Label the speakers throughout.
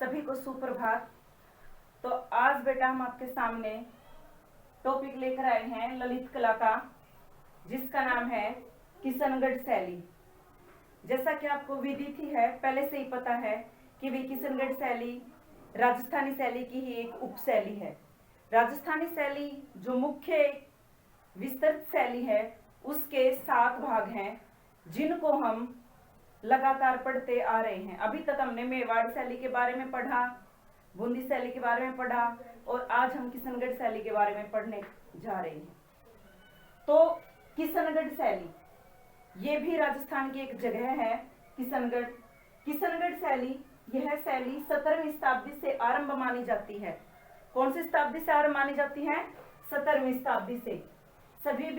Speaker 1: सभी को सुप्रभात। तो आज बेटा हम आपके सामने टॉपिक लेकर आए हैं ललित कला का, जिसका नाम है किशनगढ़ शैली। जैसा कि आपको विदित ही है, पहले से ही पता है कि वे किशनगढ़ शैली राजस्थानी शैली की ही एक उपशैली है। राजस्थानी शैली जो मुख्य विस्तृत शैली है, उसके 7 भाग हैं, जिनको हम लगातार पढ़ते आ रहे हैं। अभी तक हमने मेवाड़ शैली के बारे में पढ़ा, बूंदी शैली के बारे में पढ़ा और आज हम किशनगढ़ शैली के बारे में पढ़ने जा रहे हैं। तो किशनगढ़ शैली ये भी राजस्थान की एक जगह है। किशनगढ़ शैली, यह शैली 17वीं शताब्दी से आरंभ मानी जाती है। कौन सी शताब्दी से आरंभ मानी जाती है? 17वीं शताब्दी से। सभी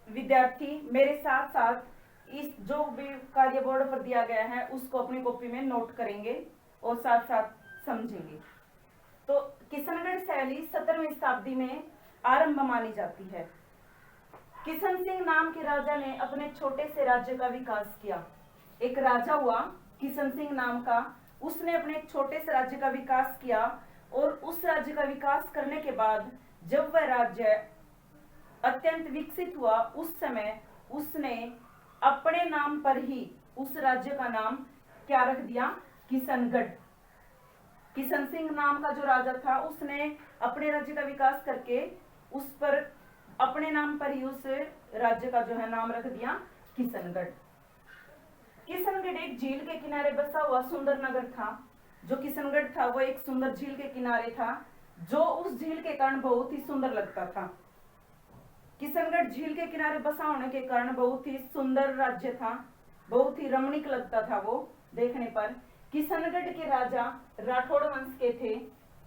Speaker 1: विद्यार्थी मेरे साथ साथ इस जो भी कार्य बोर्ड पर दिया गया है उसको अपनी कॉपी में नोट करेंगे और साथ साथ समझेंगे। तो किशनगढ़ शैली 17वीं शताब्दी में आरंभ मानी जाती है। किशन सिंह नाम के राजा ने अपने छोटे से राज्य का विकास किया। एक राजा हुआ किशन सिंह नाम का, उसने अपने छोटे से राज्य का विकास किया और उस राज्य का विकास करने के बाद जब वह राज्य अत्यंत विकसित हुआ, उस समय उसने अपने नाम पर ही उस राज्य का नाम क्या रख दिया? किशनगढ़। किशन सिंह नाम का जो राजा था, उसने अपने राज्य का विकास करके उस पर अपने नाम पर ही उस राज्य का जो है नाम रख दिया किशनगढ़। किशनगढ़ एक झील के किनारे बसा हुआ सुंदर नगर था। जो किशनगढ़ था वो एक सुंदर झील के किनारे था, जो उस झील के कारण बहुत ही सुंदर लगता था। किशनगढ़ झील के किनारे बसा होने के कारण बहुत ही सुंदर राज्य था, बहुत ही रमणीक लगता था वो देखने पर। किशनगढ़ के राजा राठौड़ वंश के थे।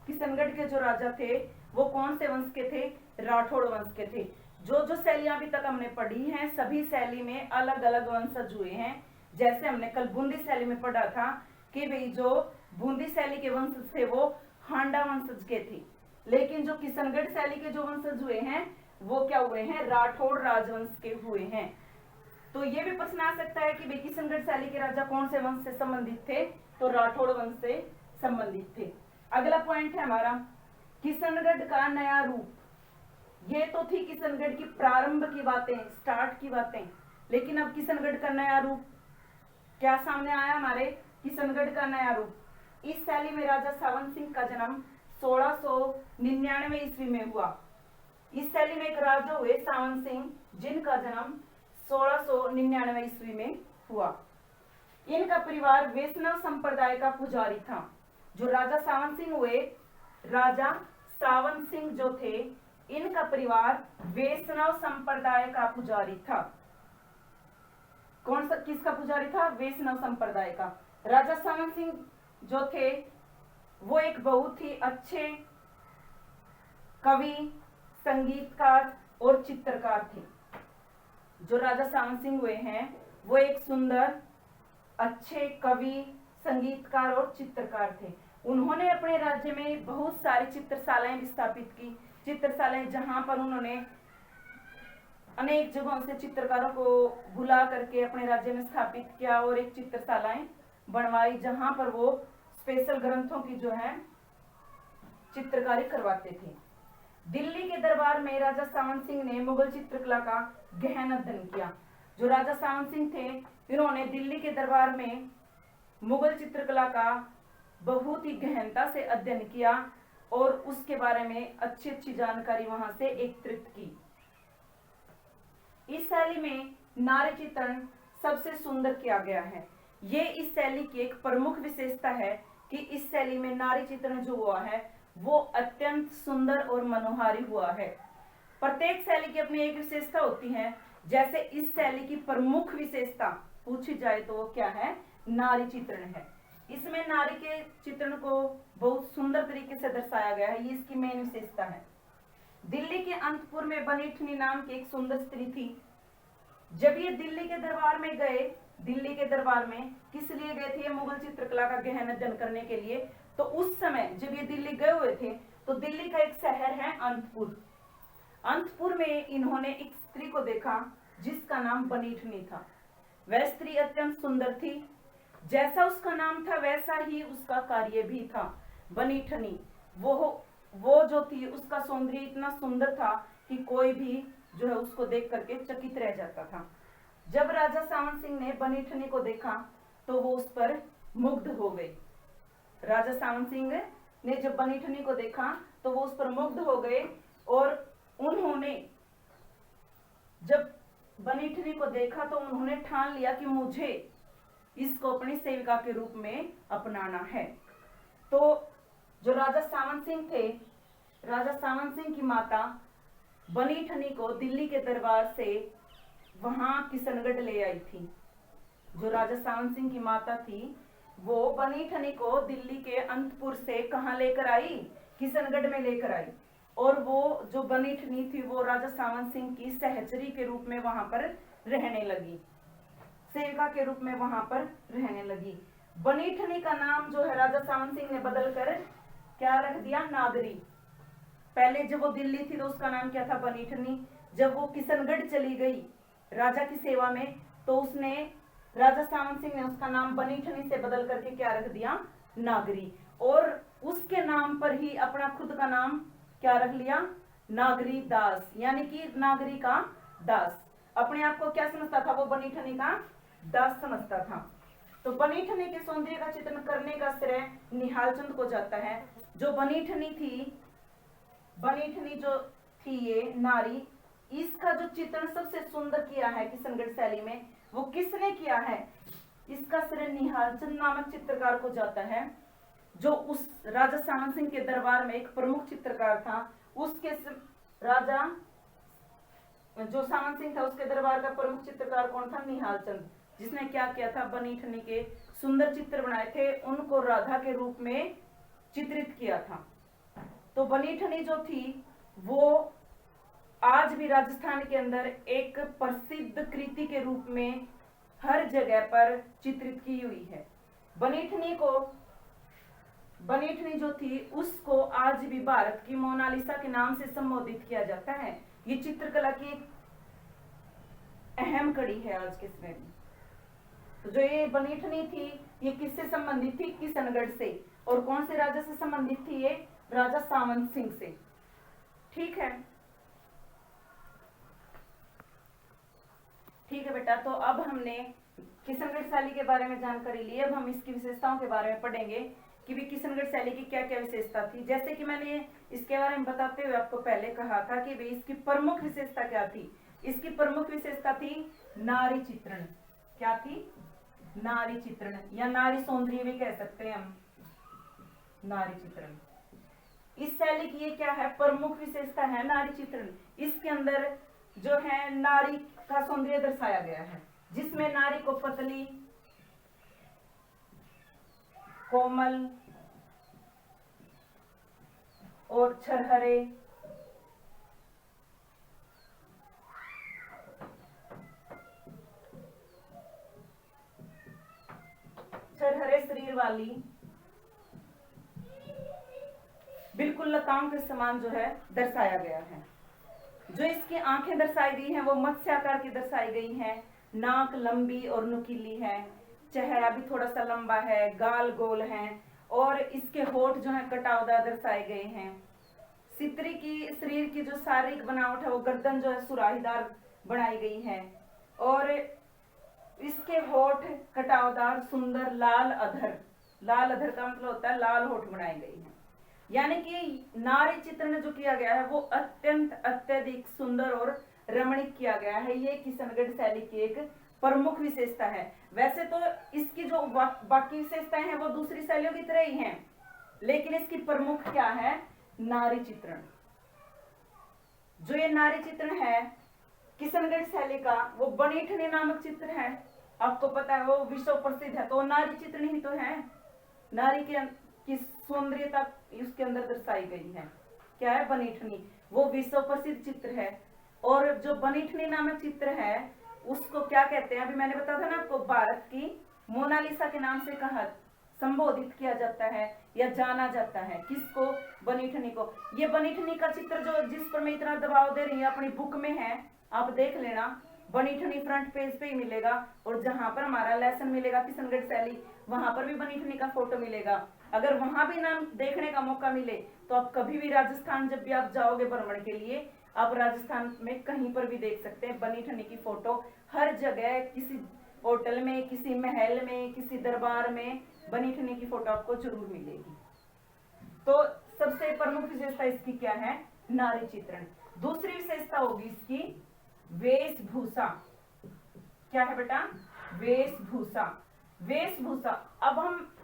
Speaker 1: किशनगढ़ के जो राजा थे वो कौन से वंश के थे? राठौड़ वंश के थे। जो जो शैलियां अभी तक हमने पढ़ी हैं, सभी शैली में अलग अलग वंशज हुए हैं। जैसे हमने कल बूंदी शैली में पढ़ा था कि भाई जो बूंदी शैली के वंशज थे वो हांडा वंशज के थे, लेकिन जो किशनगढ़ शैली के जो वंशज हुए हैं वो क्या हुए हैं? राठौड़ राजवंश के हुए हैं। तो ये भी प्रश्न आ सकता है कि भाई किशनगढ़ शैली के राजा कौन से वंश से संबंधित थे? तो राठौड़ वंश से संबंधित थे। अगला पॉइंट है हमारा किशनगढ़ का नया रूप। ये तो थी किशनगढ़ की प्रारंभ की बातें, स्टार्ट की बातें, लेकिन अब किशनगढ़ का नया रूप क्या सामने आया हमारे? किशनगढ़ का नया रूप। इस शैली में राजा सावन सिंह का जन्म 1699 ईस्वी में हुआ। इस शैली में एक राजा हुए सावन सिंह, जिनका जन्म 1699 ईस्वी में हुआ। इनका परिवार वैष्णव संप्रदाय का पुजारी था। जो राजा सावन सिंह हुए, राजा सावन सिंह जो थे, इनका परिवार वैष्णव संप्रदाय का पुजारी था। कौन सा किसका पुजारी था? वैष्णव संप्रदाय का। राजा सावन सिंह जो थे वो एक बहुत ही अच्छे कवि, संगीतकार और चित्रकार थे। जो राजा सावन सिंह हुए हैं वो एक सुंदर, अच्छे कवि, संगीतकार और चित्रकार थे। उन्होंने अपने राज्य में बहुत सारी चित्रशालाएं स्थापित की। चित्रशालाएं जहां पर उन्होंने अनेक जगहों से चित्रकारों को बुला करके अपने राज्य में स्थापित किया और एक चित्रशालाएं बनवाई, जहां पर वो स्पेशल ग्रंथों की जो है चित्रकारी करवाते थे। दिल्ली के दरबार में राजा सावन सिंह ने मुगल चित्रकला का गहन अध्ययन किया। जो राजा सावन सिंह थे, इन्होंने दिल्ली के दरबार में मुगल चित्रकला का बहुत ही गहनता से अध्ययन किया और उसके बारे में अच्छी अच्छी जानकारी वहां से एकत्रित की। इस शैली में नारी चित्रण सबसे सुंदर किया गया है। ये इस शैली की एक प्रमुख विशेषता है कि इस शैली में नारी चित्रण जो हुआ है वो अत्यंत सुंदर और मनोहारी हुआ है। प्रत्येक शैली की अपनी एक विशेषता होती है। जैसे इस शैली की प्रमुख विशेषता पूछी जाए तो वो क्या है? नारी चित्रण है। इसमें नारी के चित्रण को बहुत सुंदर तरीके से दर्शाया गया है, ये इसकी मेन विशेषता है। दिल्ली के अंतपुर में बनीठनी नाम की एक सुंदर स्त्री थी। जब ये दिल्ली के दरबार में गए, दिल्ली के दरबार में किस लिए गए थे? मुगल चित्रकला का गहन अध्ययन करने के लिए। तो उस समय जब ये दिल्ली गए हुए थे तो दिल्ली का एक शहर है अंतपुर। अंतपुर में इन्होंने एक स्त्री को देखा जिसका नाम बनीठनी था। वह स्त्री अत्यंत सुंदर थी। जैसा उसका नाम था वैसा ही उसका कार्य भी था। बनीठनी, वो जो थी उसका सौंदर्य इतना सुंदर था कि कोई भी जो है उसको देख करके चकित रह जाता था। जब राजा सावन सिंह ने बनीठनी को देखा तो वो उस पर मुग्ध हो गए। राजा सावन सिंह ने जब बनीठनी को देखा तो वो उस पर मुग्ध हो गए और उन्होंने जब बनीठनी को देखा तो उन्होंने ठान लिया कि मुझे इसको अपनी सेविका के रूप में अपनाना है। तो जो राजा सावन सिंह थे, राजा सावन सिंह की माता बनीठनी को दिल्ली के दरबार से वहां किशनगढ़ ले आई थी। जो राजा सावन सिंह की माता थी वो बनीठनी को दिल्ली के अंतपुर से कहां लेकर आई, किशनगढ़ में लेकर आई। और वो जो बनीठनी थी वो राजा सावन सिंह की सहचरी के रूप में वहां पर रहने लगी, सेविका के रूप में वहां पर रहने लगी। बनीठनी का नाम जो है राजा सावन सिंह ने बदलकर क्या रख दिया, नागरी। पहले जब वो दिल्ली थी तो उसका नाम क्या था, बनीठनी। जब वो किशनगढ़ चली गई राजा की सेवा में तो उसने राजा सावन सिंह ने उसका नाम बनीठनी से बदल करके क्या रख दिया, नागरी। और उसके नाम पर ही अपना खुद का नाम क्या रख लिया, नागरी दास, यानी कि नागरी का दास। अपने आप को क्या समझता था वो, बनीठनी का दास समझता था। तो बनीठनी के सौंदर्य का चित्रण करने का श्रेय निहाल चंद को जाता है। जो बनीठनी थी, बनीठनी जो थी ये नारी, इसका जो चित्रण सबसे सुंदर किया है किशनगढ़ शैली में, वो किसने किया है, इसका श्रेय निहाल चंद नामक चित्रकार को जाता है, जो उस राजा सावन सिंह के दरबार में एक प्रमुख चित्रकार था। उसके राजा जो सावन सिंह था उसके दरबार का प्रमुख चित्रकार कौन था, निहाल चंद, जिसने क्या किया था, बनीठनी के सुंदर चित्र बनाए थे, उनको राधा के रूप में चित्रित किया था। तो बनीठनी जो थी वो आज भी राजस्थान के अंदर एक प्रसिद्ध कृति के रूप में हर जगह पर चित्रित की हुई है। बनीठनी जो थी उसको आज भी भारत की मोनालिसा के नाम से संबोधित किया जाता है। ये चित्रकला की एक अहम कड़ी है आज के समय में। तो जो ये बनीठनी थी ये किससे संबंधित थी, किशनगढ़ से। और कौन से राजा से संबंधित थी ये, राजा सावन सिंह से। ठीक है, ठीक है बेटा। तो अब हमने किशनगढ़ शैली के बारे में जानकारी ली। अब हम इसकी विशेषताओं के बारे में पढ़ेंगे कि भी किशनगढ़ शैली की क्या क्या विशेषता थी। जैसे कि मैंने इसके बारे में बताते हुए आपको पहले कहा था कि भी इसकी प्रमुख विशेषता क्या थी। इसकी प्रमुख विशेषता थी नारी चित्रण। क्या थी, नारी चित्रण, या नारी सौंदर्य भी कह सकते हैं हम, नारी चित्रण। इस शैली की ये क्या है, प्रमुख विशेषता है नारी चित्रण। इसके अंदर जो है नारी का सौंदर्य दर्शाया गया है, जिसमें नारी को पतली, कोमल और छरहरे शरीर वाली, बिल्कुल लताओं के समान जो है दर्शाया गया है। जो इसकी आंखें दर्शाई गई हैं वो मत्स्याकार की दर्शाई गई हैं। नाक लंबी और नुकीली है, चेहरा भी थोड़ा सा लंबा है, गाल गोल हैं और इसके होठ जो है कटावदार दर्शाए गए हैं। स्त्री की शरीर की जो शारीरिक बनावट है वो गर्दन जो है सुराहीदार बनाई गई है और इसके होठ कटावदार, सुंदर, लाल अधर, लाल अधर का मतलब होता है लाल होठ बनाई गई है। यानी कि नारी चित्रण जो किया गया है वो अत्यंत अत्यधिक सुंदर और रमणीक किया गया है। ये किशनगढ़ शैली की एक प्रमुख विशेषता है। वैसे तो इसकी जो बाकी विशेषताएं हैं वो दूसरी शैलियों की तरह ही हैं, लेकिन इसकी प्रमुख क्या है, नारी चित्रण। जो ये नारी चित्रण है किशनगढ़ शैली का वो बनीठनी नामक चित्र है, आपको पता है वो विश्व प्रसिद्ध है, तो नारी चित्रण ही तो है। नारी की सौंदर्यता उसके अंदर दर्शाई गई है। क्या है, बनीठनी, वो विश्व प्रसिद्ध चित्र है। और जो बनीठनी नामक चित्र है उसको क्या कहते हैं, अभी मैंने बताया था ना आपको, भारत की मोनालिसा के नाम से कहा संबोधित किया जाता है या जाना जाता है। किसको, बनीठनी को। ये बनीठनी का चित्र जो जिस पर मैं इतना दबाव दे रही हूँ अपनी बुक में है, आप देख लेना। बनी ठनी फ्रंट पेज पे ही मिलेगा, और जहां पर हमारा लेसन मिलेगा किशनगढ़ शैली, वहां पर भी बनी ठनी का फोटो मिलेगा। अगर वहां भी नाम देखने का मौका मिले तो आप कभी भी राजस्थान जब भी आप जाओगे भ्रमण के लिए, आप राजस्थान में कहीं पर भी देख सकते हैं बनी ठनी की फोटो। हर जगह, किसी होटल में, किसी महल में, किसी दरबार में बनी ठनी की फोटो आपको जरूर मिलेगी। तो सबसे प्रमुख विशेषता इसकी क्या है? नारी चित्रण। दूसरी विशेषता होगी इसकी वेशभूषा। क्या है बेटा? वेशभूषा। वेशभूषा, अब हम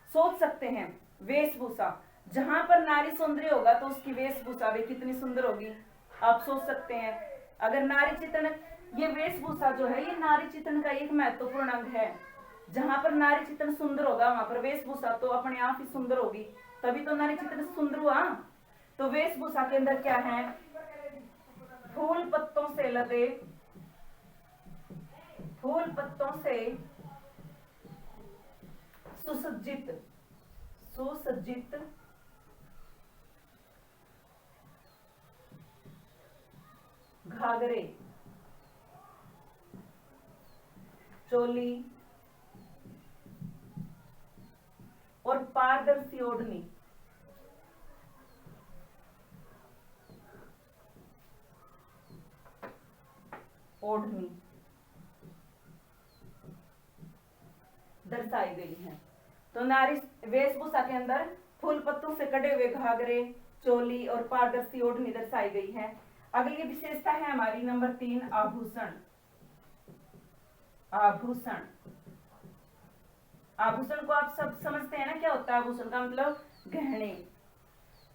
Speaker 1: सोच सकते हैं वेशभूषा, जहां पर नारी सौंदर्य होगा तो उसकी वेशभूषा भी कितनी सुंदर होगी, आप सोच सकते हैं। अगर नारी चित्रण, ये वेशभूषा जो है ये नारी चित्रण का एक महत्वपूर्ण अंग है। जहां पर नारी चित्रण सुंदर होगा वहां पर वेशभूषा तो अपने आप ही सुंदर होगी, तभी तो नारी चित्रण सुंदर हुआ। तो वेशभूषा के अंदर क्या है? फूल पत्तों से लदे, फूल पत्तों से सुसज्जित, सुसज्जित घाघरे, चोली और पारदर्शी ओढ़नी, ओढ़नी दर्शाई गई है। तो नारी वेशभूषा के अंदर फूल पत्तों से कटे हुए घाघरे, चोली और पारदर्शी ओढ़नी दर्शाई गई है। अगली विशेषता है हमारी नंबर 3, आभूषण। आभूषण, आभूषण को आप सब समझते हैं ना, क्या होता है आभूषण का मतलब? गहने।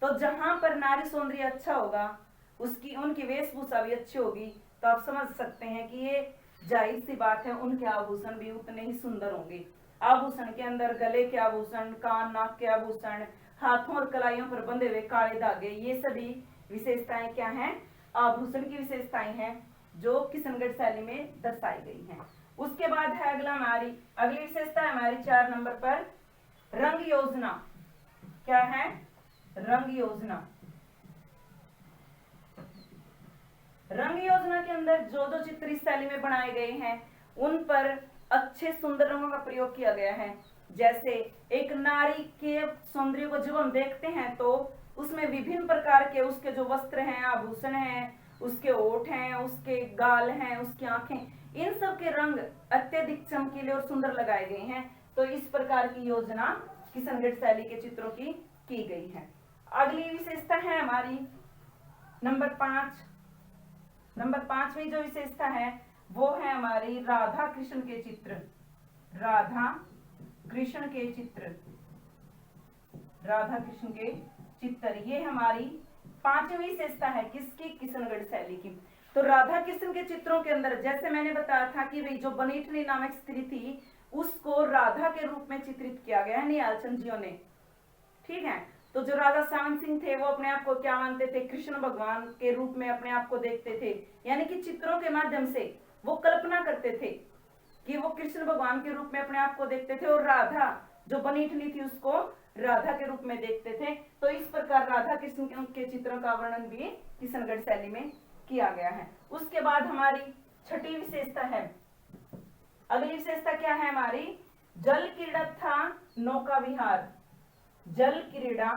Speaker 1: तो जहां पर नारी सौंदर्य अच्छा होगा उसकी, उनकी वेशभूषा भी अच्छी होगी, तो आप समझ सकते हैं कि ये जाहिर सी बात है उनके आभूषण भी उतने ही सुंदर होंगे। आभूषण के अंदर गले के आभूषण, कान नाक के आभूषण, हाथों और कलाइयों पर बंधे हुए काले धागे, ये सभी विशेषताएं क्या हैं? आभूषण की विशेषताएं हैं जो किशनगढ़ शैली में दर्शाई गई हैं। उसके बाद है अगला हमारी, अगली विशेषता है हमारी 4 नंबर पर रंग योजना। क्या है? रंग योजना। रंग योजना के अंदर जो जो चित्र इस शैली में बनाए गए हैं उन पर अच्छे सुंदर रंगों का प्रयोग किया गया है। जैसे एक नारी के सौंदर्य को जब हम देखते हैं तो उसमें विभिन्न प्रकार के उसके जो वस्त्र हैं, आभूषण हैं, उसके ओठ हैं, उसके गाल हैं, उसकी आंखें, इन सब के रंग अत्यधिक चमकीले और सुंदर लगाए गए हैं। तो इस प्रकार की योजना किशनगढ़ शैली के चित्रों की गई है। अगली विशेषता है हमारी नंबर 5। नंबर 5वीं जो विशेषता है वो है हमारी राधा कृष्ण के चित्र। राधा कृष्ण के चित्र, राधा कृष्ण के चित्र, ये हमारी 5वीं विशेषता है किसकी? किशनगढ़ शैली की। तो राधा कृष्ण के चित्रों के अंदर जैसे मैंने बताया था कि भाई जो बनीठनी नामक स्त्री थी उसको राधा के रूप में चित्रित किया गया है निहाल चंद जियों ने। ठीक है, तो जो राजा सावन सिंह थे वो अपने आप को क्या मानते थे? कृष्ण भगवान के रूप में अपने आप को देखते थे, यानी कि चित्रों के माध्यम से वो कल्पना करते थे कि वो कृष्ण भगवान के रूप में अपने आप को देखते थे, और राधा जो बनीठनी थी उसको राधा के रूप में देखते थे। तो इस प्रकार राधा कृष्ण के चित्रों का वर्णन भी किशनगढ़ शैली में किया गया है। उसके बाद हमारी 6ठी विशेषता है, अगली विशेषता क्या है हमारी? जल क्रीड़ा तथा नौका विहार। जल क्रीड़ा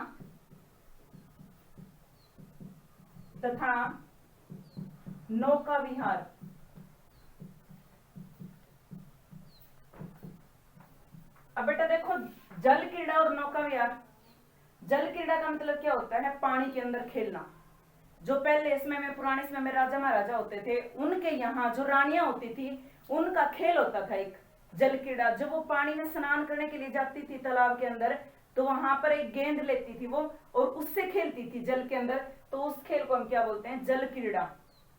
Speaker 1: तथा नौका विहार। अब बेटा देखो, जल क्रीड़ा और नौका विहार, जल क्रीड़ा का मतलब क्या होता है? पानी के अंदर खेलना। जो पहले समय में, पुराने समय में राजा महाराजा होते थे, उनके यहाँ जो रानियां होती थी उनका खेल होता था एक जल क्रीड़ा। जब वो पानी में स्नान करने के लिए जाती थी तालाब के अंदर, तो वहां पर एक गेंद लेती थी वो और उससे खेलती थी जल के अंदर, तो उस खेल को हम क्या बोलते हैं? जल क्रीड़ा,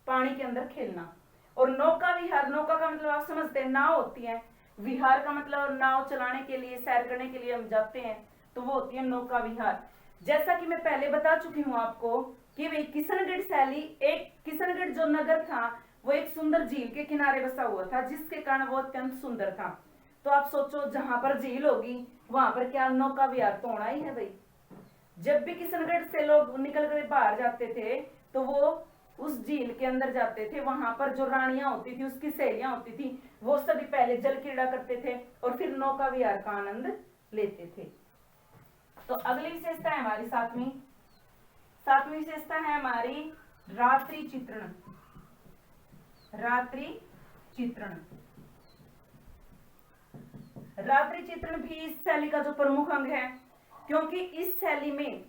Speaker 1: पानी के अंदर खेलना। और नौका विहार, नौका का मतलब आप समझते हैं, नाव होती है, विहार का मतलब नाव चलाने के लिए, सैर करने के लिए हम जाते हैं, तो वो होती है नौका विहार। जैसा कि मैं पहले बता चुकी हूँ आपको कि भाई किशनगढ़ शैली, एक किशनगढ़ जो नगर था वो एक सुंदर झील के किनारे बसा हुआ था, जिसके कारण वो अत्यंत सुंदर था। तो आप सोचो जहां पर झील होगी वहां पर क्या नौका विहार तो होना ही है भाई। जब भी किशनगढ़ से लोग निकल कर बाहर जाते थे तो वो उस झील के अंदर जाते थे, वहां पर जो रानियां होती थी, उसकी सहेलियां होती थी, वो सभी पहले जल क्रीड़ा करते थे और फिर नौका विहार का आनंद लेते थे। तो अगली विशेषता है हमारी सातवीं विशेषता है हमारी रात्रि चित्रण। रात्रि चित्रण भी इस शैली का जो प्रमुख अंग है, क्योंकि इस शैली में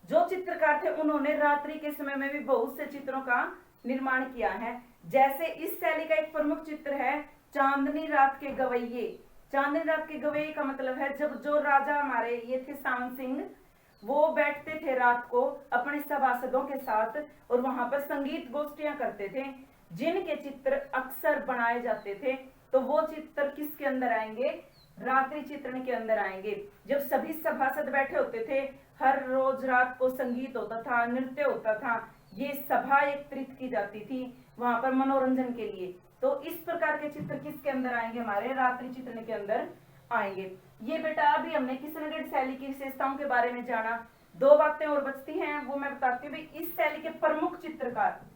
Speaker 1: जो चित्रकार थे उन्होंने रात्रि के समय में भी बहुत से चित्रों का निर्माण किया है। जैसे इस शैली का एक प्रमुख चित्र है चांदनी रात के गवैये। चांदनी रात के गवैये का मतलब है जब जो राजा हमारे ये थे सावन सिंह, वो बैठते थे रात को अपने सभासदों के साथ और वहां पर संगीत गोष्ठियां करते थे, जिनके चित्र अक्सर बनाए जाते थे। तो वो चित्र किसके अंदर आएंगे? रात्रि चित्रण के अंदर आएंगे। जब सभी सभासद बैठे होते थे, हर रोज रात को संगीत होता था, नृत्य होता था, ये सभा एकत्रित की जाती थी वहां पर मनोरंजन के लिए। तो इस प्रकार के चित्र किसके अंदर आएंगे? हमारे रात्रि चित्रण के अंदर आएंगे। ये बेटा अभी हमने किशनगढ़ शैली की विशेषताओं के बारे में जाना। दो बातें और बचती हैं, वो मैं बताती हूँ। इस शैली के प्रमुख चित्रकार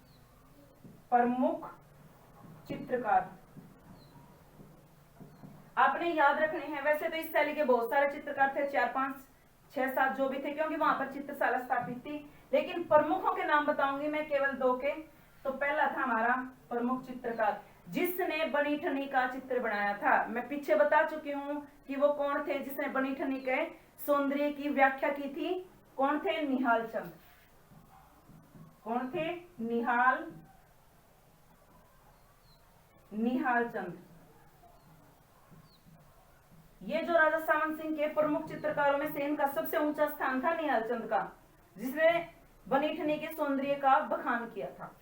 Speaker 1: आपने याद रखने हैं। वैसे तो इस शैली के बहुत सारे चित्रकार थे, 4 5 6 7 जो भी थे, क्योंकि वहां पर चित्रशाला स्थापित थी, लेकिन प्रमुखों के नाम बताऊंगी मैं केवल 2 के। तो पहला था हमारा प्रमुख चित्रकार जिसने बनी ठनी का चित्र बनाया था। मैं पीछे बता चुकी हूं कि वो कौन थे जिसने बनी ठनी के सौंदर्य की व्याख्या की थी। कौन थे? निहाल चंद। कौन थे? निहाल चंद। ये जो राजा सावन सिंह के प्रमुख चित्रकारों में से इनका सबसे ऊंचा स्थान था निहाल चंद का, जिसने बनी ठनी के सौंदर्य का बखान किया था,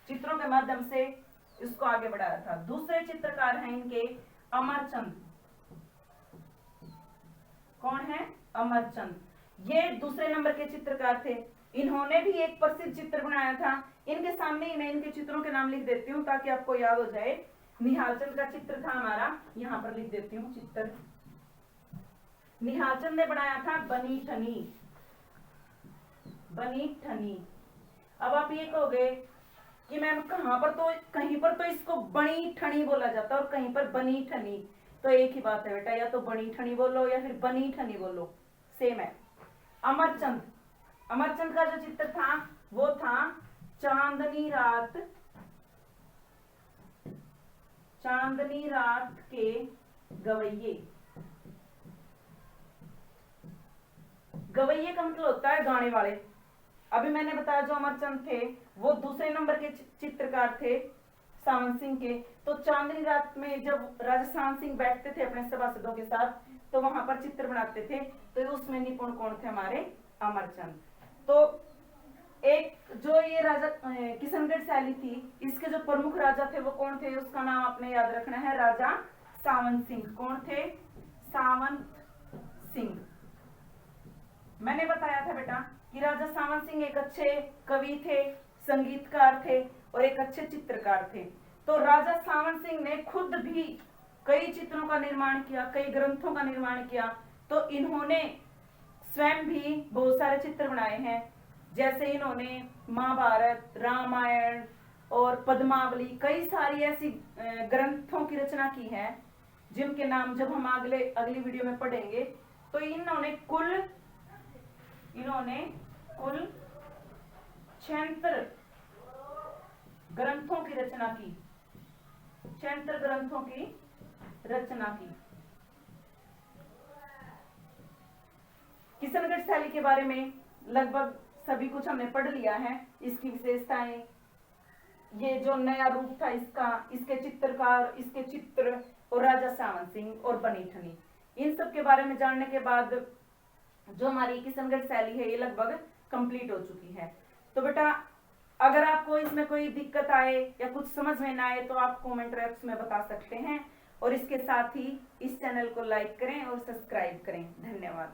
Speaker 1: चित्रों के माध्यम से इसको आगे बढ़ाया था। दूसरे चित्रकार हैं इनके अमरचंद। कौन है? अमरचंद। ये दूसरे नंबर के चित्रकार थे। इन्होंने भी एक प्रसिद्ध चित्र बनाया था। इनके सामने ही मैं इनके चित्रों के नाम लिख देती हूँ ताकि आपको याद हो जाए। निहालचंद का चित्र था हमारा, यहाँ पर लिख देती हूँ चित्र। निहालचंद ने बनाया था बनी ठनी। अब आप ये कहोगे कि मैम कहीं पर तो इसको बनी ठनी बोला जाता है और कहीं पर बनी ठनी। तो एक ही बात है बेटा, या तो बनी ठनी बोलो या फिर बनी ठनी बोलो, सेम है। अमरचंद का जो चित्र था वो था चांदनी रात के गवैये। गवैये का मतलब होता है गाने वाले। अभी मैंने बताया जो अमरचंद थे वो दूसरे नंबर के चित्रकार थे सावन सिंह के। तो चांदनी रात में जब राजा सावन सिंह बैठते थे अपने सभासदों के साथ, तो वहां पर चित्र बनाते थे। तो उसमें निपुण कौन थे? हमारे अमरचंद। तो एक जो ये राजा किशनगढ़ शैली थी, इसके जो प्रमुख राजा थे वो कौन थे? उसका नाम आपने याद रखना है, राजा सावन सिंह। कौन थे? सावंत सिंह। मैंने बताया था बेटा कि राजा सावन सिंह एक अच्छे कवि थे, संगीतकार थे और एक अच्छे चित्रकार थे। तो राजा सावन सिंह ने खुद भी कई चित्रों का निर्माण किया, कई ग्रंथों का निर्माण किया। तो इन्होंने स्वयं भी बहुत सारे चित्र बनाए हैं। जैसे इन्होंने महाभारत, रामायण और पद्मावली, कई सारी ऐसी ग्रंथों की रचना की है जिनके नाम जब हम अगली वीडियो में पढ़ेंगे। तो इन्होंने कुल 76 ग्रंथों की रचना की। 76 ग्रंथों की रचना की। किशनगढ़ शैली के बारे में लगभग सभी कुछ हमने पढ़ लिया है। इसकी विशेषताएं, ये जो नया रूप था इसका, इसके चित्रकार, इसके चित्र और राजा सावन सिंह और बनी ठनी, इन सब के बारे में जानने के बाद जो हमारी किशनगढ़ शैली है ये लगभग कंप्लीट हो चुकी है। तो बेटा अगर आपको इसमें कोई दिक्कत आए या कुछ समझ में ना आए तो आप कमेंट बॉक्स में बता सकते हैं। और इसके साथ ही इस चैनल को लाइक करें और सब्सक्राइब करें। धन्यवाद।